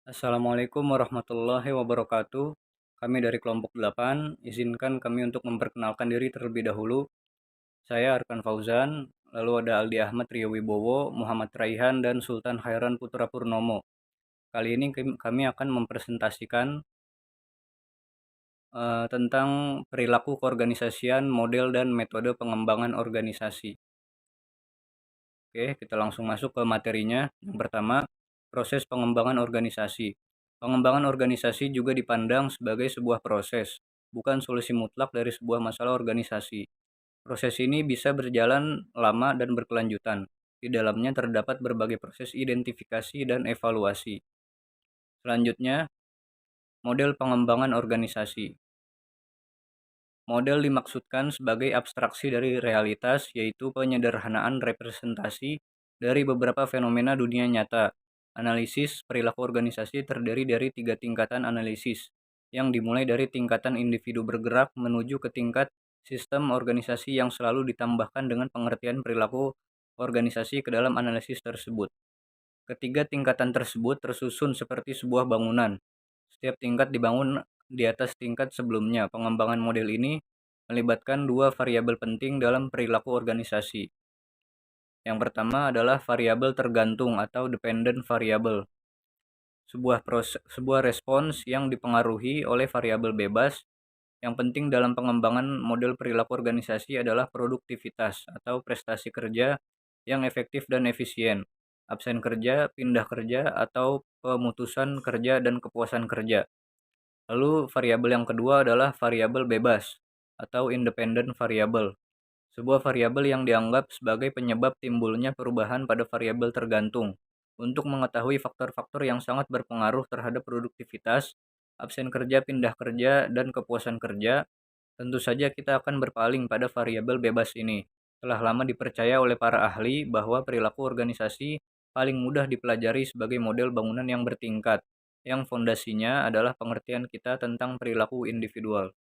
Assalamualaikum warahmatullahi wabarakatuh. Kami dari kelompok 8, izinkan kami untuk memperkenalkan diri terlebih dahulu. Saya Arkan Fauzan, lalu ada Aldi Ahmad Rio Wibowo, Muhammad Raihan, dan Sultan Khairan Putra Purnomo. Kali ini kami akan mempresentasikan tentang perilaku keorganisasian, model, dan metode pengembangan organisasi. Oke, kita langsung masuk ke materinya. Yang pertama, proses pengembangan organisasi. Pengembangan organisasi juga dipandang sebagai sebuah proses, bukan solusi mutlak dari sebuah masalah organisasi. Proses ini bisa berjalan lama dan berkelanjutan. Di dalamnya terdapat berbagai proses identifikasi dan evaluasi. Selanjutnya, model pengembangan organisasi. Model dimaksudkan sebagai abstraksi dari realitas, yaitu penyederhanaan representasi dari beberapa fenomena dunia nyata. Analisis perilaku organisasi terdiri dari 3 tingkatan analisis, yang dimulai dari tingkatan individu bergerak menuju ke tingkat sistem organisasi yang selalu ditambahkan dengan pengertian perilaku organisasi ke dalam analisis tersebut. Ketiga tingkatan tersebut tersusun seperti sebuah bangunan. Setiap tingkat dibangun di atas tingkat sebelumnya. Pengembangan model ini melibatkan dua variabel penting dalam perilaku organisasi. Yang pertama adalah variabel tergantung atau dependent variable. Sebuah respons yang dipengaruhi oleh variabel bebas. Yang penting dalam pengembangan model perilaku organisasi adalah produktivitas atau prestasi kerja yang efektif dan efisien, absen kerja, pindah kerja, atau pemutusan kerja dan kepuasan kerja. Lalu variabel yang kedua adalah variabel bebas atau independent variable. Sebuah variabel yang dianggap sebagai penyebab timbulnya perubahan pada variabel tergantung. Untuk mengetahui faktor-faktor yang sangat berpengaruh terhadap produktivitas, absen kerja, pindah kerja, dan kepuasan kerja, tentu saja kita akan berpaling pada variabel bebas ini. Telah lama dipercaya oleh para ahli bahwa perilaku organisasi paling mudah dipelajari sebagai model bangunan yang bertingkat, yang fondasinya adalah pengertian kita tentang perilaku individual.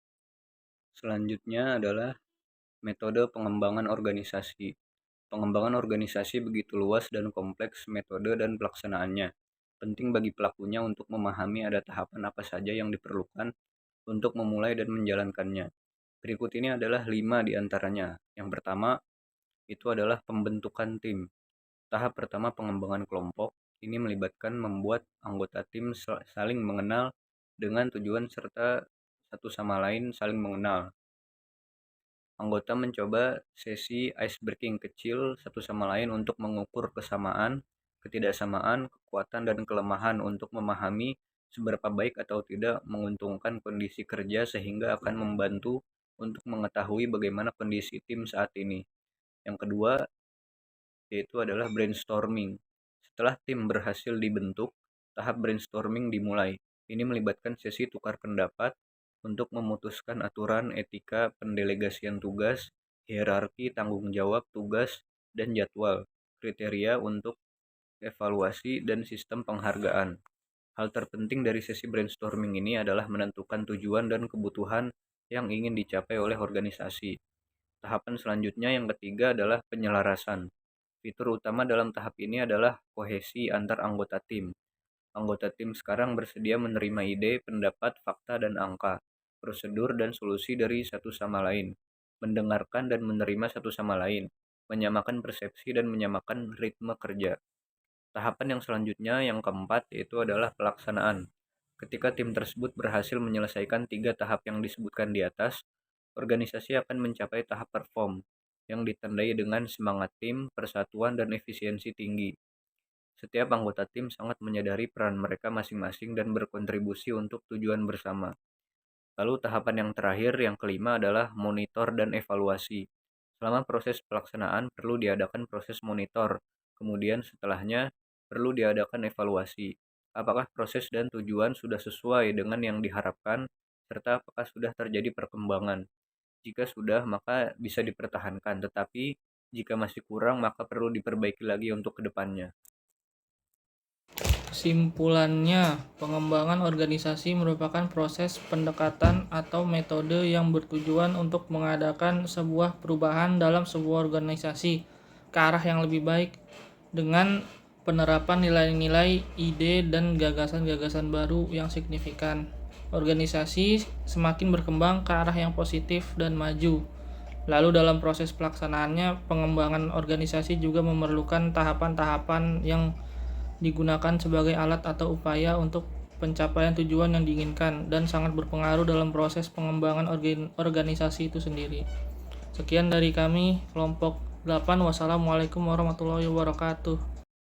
Selanjutnya adalah metode pengembangan organisasi. Pengembangan organisasi begitu luas dan kompleks metode dan pelaksanaannya. Penting bagi pelakunya untuk memahami ada tahapan apa saja yang diperlukan untuk memulai dan menjalankannya. Berikut ini adalah 5 di antaranya. Yang pertama, itu adalah pembentukan tim. Tahap pertama pengembangan kelompok. Ini melibatkan membuat anggota tim saling mengenal dengan tujuan serta satu sama lain saling mengenal. Anggota mencoba sesi icebreaking kecil satu sama lain untuk mengukur kesamaan, ketidaksamaan, kekuatan, dan kelemahan untuk memahami seberapa baik atau tidak menguntungkan kondisi kerja sehingga akan membantu untuk mengetahui bagaimana kondisi tim saat ini. Yang kedua, yaitu adalah brainstorming. Setelah tim berhasil dibentuk, tahap brainstorming dimulai. Ini melibatkan sesi tukar pendapat untuk memutuskan aturan etika pendelegasian tugas, hierarki tanggung jawab tugas dan jadwal, kriteria untuk evaluasi dan sistem penghargaan. Hal terpenting dari sesi brainstorming ini adalah menentukan tujuan dan kebutuhan yang ingin dicapai oleh organisasi. Tahapan selanjutnya yang ketiga adalah penyelarasan. Fitur utama dalam tahap ini adalah kohesi antar anggota tim. Anggota tim sekarang bersedia menerima ide, pendapat, fakta, dan angka, prosedur, dan solusi dari satu sama lain, mendengarkan dan menerima satu sama lain, menyamakan persepsi, dan menyamakan ritme kerja. Tahapan yang selanjutnya, yang keempat, yaitu adalah pelaksanaan. Ketika tim tersebut berhasil menyelesaikan 3 tahap yang disebutkan di atas, organisasi akan mencapai tahap perform, yang ditandai dengan semangat tim, persatuan, dan efisiensi tinggi. Setiap anggota tim sangat menyadari peran mereka masing-masing dan berkontribusi untuk tujuan bersama. Lalu tahapan yang terakhir, yang kelima adalah monitor dan evaluasi. Selama proses pelaksanaan perlu diadakan proses monitor, kemudian setelahnya perlu diadakan evaluasi. Apakah proses dan tujuan sudah sesuai dengan yang diharapkan, serta apakah sudah terjadi perkembangan. Jika sudah, maka bisa dipertahankan, tetapi jika masih kurang, maka perlu diperbaiki lagi untuk kedepannya. Kesimpulannya, pengembangan organisasi merupakan proses pendekatan atau metode yang bertujuan untuk mengadakan sebuah perubahan dalam sebuah organisasi ke arah yang lebih baik dengan penerapan nilai-nilai, ide, dan gagasan-gagasan baru yang signifikan. Organisasi semakin berkembang ke arah yang positif dan maju. Lalu dalam proses pelaksanaannya, pengembangan organisasi juga memerlukan tahapan-tahapan yang digunakan sebagai alat atau upaya untuk pencapaian tujuan yang diinginkan dan sangat berpengaruh dalam proses pengembangan organisasi itu sendiri. Sekian dari kami, kelompok 8. Wassalamualaikum warahmatullahi wabarakatuh.